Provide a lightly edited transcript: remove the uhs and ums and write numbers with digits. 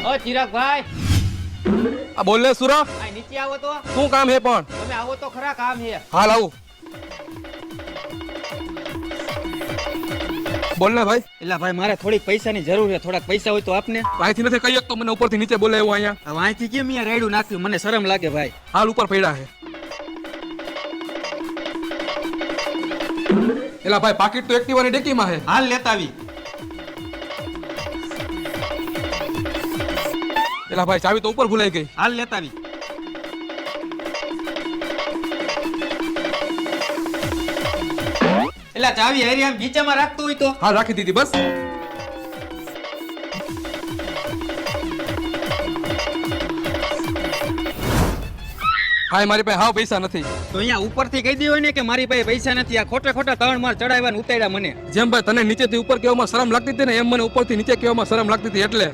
ઓ ચિરાગભાઈ, આ બોલ ને સુરા, આ નીચે આવો તો. શું કામ હે પણ? તમે આવો તો ખરા, કામ છે. હાલ આવું. બોલ ને ભાઈ. એલા ભાઈ, મારે થોડીક પૈસાની જરૂર છે. થોડાક પૈસા હોય તો આપને. અહીંથી નથી કહી શકતો, મને ઉપરથી નીચે બોલે એવું અહીંયા. હવે અહીંથી કેમ અહીંયા રેડું નાખ્યું? મને શરમ લાગે ભાઈ. હાલ ઉપર પડ્યા છે. એલા ભાઈ, પાકીટ તો એક્ટિવાની ડેકીમાં છે. હાલ લેતા આવી. એલા ભાઈ, ચાવી તો ઉપર ભૂલાઈ ગઈ. હાલ લેતા આવી. એલા ચાવી હરી આમ ગીચામાં રાખતો હોય તો. હાલ રાખી દીધી બસ. હા, મારી પાસે હાવ પૈસા નથી. તો અહીંયા ઉપરથી કહી દેવાય ને કે મારી પાસે પૈસા નથી. આ ખોટા ખોટા ત્રણ માર ચડાવ્યા ને ઉતાર્યા મને. જેમ ભાઈ તને નીચેથી ઉપર કહેવામાં શરમ લાગતી હતી ને, એમ મને ઉપરથી નીચે કહેવામાં શરમ લાગતી હતી એટલે.